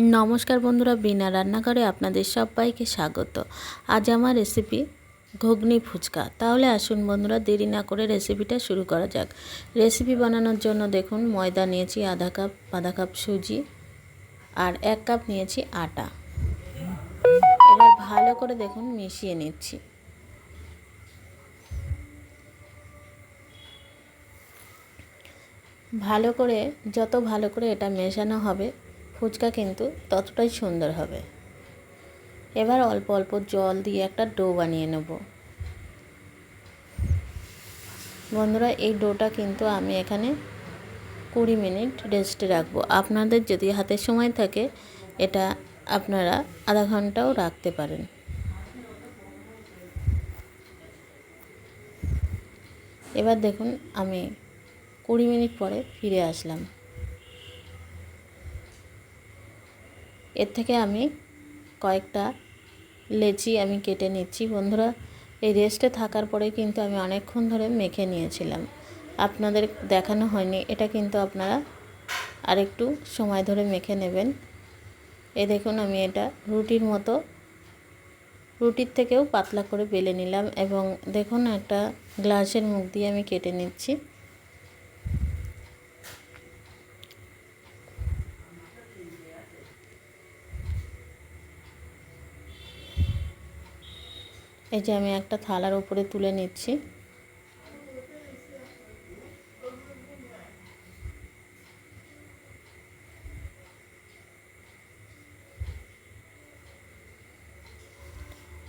নমস্কার বন্ধুরা, বিনা রান্নাঘরে আপনাদের সবাইকে স্বাগত। আজ আমার রেসিপি ঘুগনি ফুচকা। তাহলে আসুন বন্ধুরা, দেরি না করে রেসিপিটা শুরু করা যাক। রেসিপি বানানোর জন্য দেখুন, ময়দা নিয়েছি আধা কাপ সুজি আর 1 কাপ নিয়েছি আটা। এবার ভালো করে দেখুন মিশিয়ে নিচ্ছি। যত ভালো করে এটা মেশানো হবে, ফুচকা কিন্তু ততটাই সুন্দর হবে। এবার অল্প অল্প জল দিয়ে একটা ডো বানিয়ে নেব। বন্ধুরা, এই ডোটা কিন্তু আমি এখানে 20 মিনিট রেস্টে রাখবো। আপনাদের যদি হাতে সময় থাকে, এটা আপনারা আধা ঘন্টাও রাখতে পারেন। এবার দেখুন, আমি 20 মিনিট পরে ফিরে আসলাম। এর থেকে আমি কয়েকটা লেচি আমি কেটে নিচ্ছি। বন্ধুরা, এই রেস্টে থাকার পরে কিন্তু আমি অনেকক্ষণ ধরে মেখে নিয়েছিলাম, আপনাদের দেখানো হয়নি। এটা কিন্তু আপনারা আরেকটু সময় ধরে মেখে নেবেন। এই দেখুন, আমি এটা রুটির থেকেও পাতলা করে বেলে নিলাম এবং দেখুন একটা গ্লাসের মুখ দিয়ে আমি কেটে নিচ্ছি। এই যে আমি একটা থালার উপরে তুলে নিচ্ছি।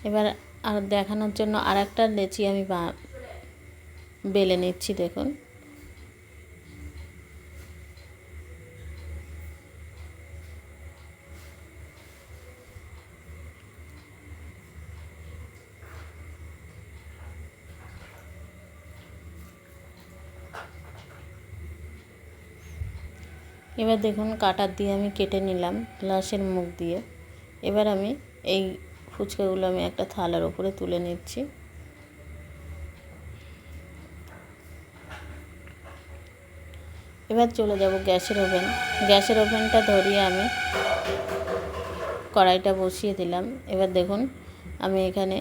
এবার আর দেখানোর জন্য আর একটা লেচি আমি বেলে নিচ্ছি। দেখুন, এবার দেখুন কাটার দিয়ে আমি কেটে নিলাম গ্লাসের মুখ দিয়ে। এবার আমি এই ফুচকাগুলো আমি একটা থালার উপরে তুলে নিচ্ছি। এবার চলে যাব গ্যাসের ওভেনটা ধরিয়ে আমি কড়াইটা বসিয়ে দিলাম। এবার দেখুন, আমি এখানে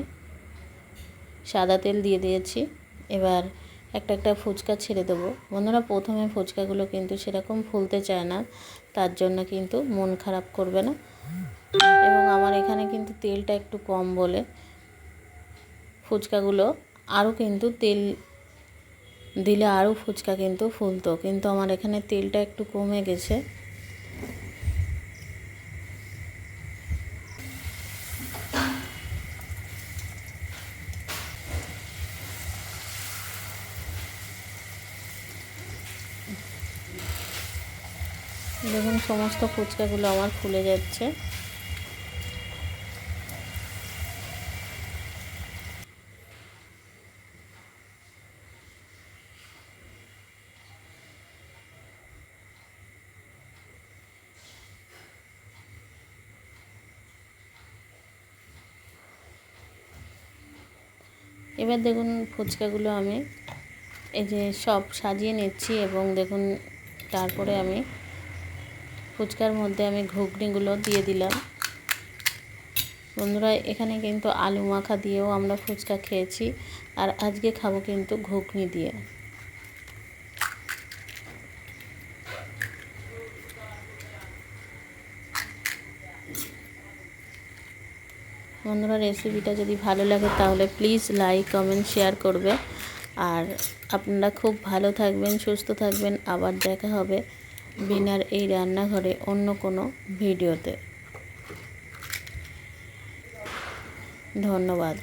সাদা তেল দিয়ে দিয়েছি। এবার একটা ফুচকা ছেড়ে দেবো। বন্ধুরা, প্রথমে ফুচকাগুলো কিন্তু সেরকম ফুলতে চায় না, তার জন্য কিন্তু মন খারাপ করবে না। এবং আমার এখানে কিন্তু তেলটা একটু কম বলে ফুচকাগুলো আরও কিন্তু তেল দিলে আরও ফুচকা কিন্তু ফুলতো, কিন্তু আমার এখানে তেলটা একটু কমে গেছে। দেখুন, সমস্ত ফুচকাগুলো আমার ফুলে যাচ্ছে। এবার দেখুন, ফুচকাগুলো আমি এই যে সব সাজিয়ে নিচ্ছি এবং দেখুন তারপরে আমি ফুচকার মধ্যে আমি ঘুগনিগুলো দিয়ে দিলাম। বন্ধুরা, এখানে কিন্তু আলু মাখা দিয়েও আমরা ফুচকা খেয়েছি, আর আজকে খাবো কিন্তু ঘুগনি দিয়ে। বন্ধুরা, রেসিপিটা যদি ভালো লাগে তাহলে প্লিজ লাইক, কমেন্ট, শেয়ার করবে। আর আপনারা খুব ভালো থাকবেন, সুস্থ থাকবেন। আবার দেখা হবে বিনার এই রান্নাঘরে অন্য কোনো ভিডিওতে। ধন্যবাদ।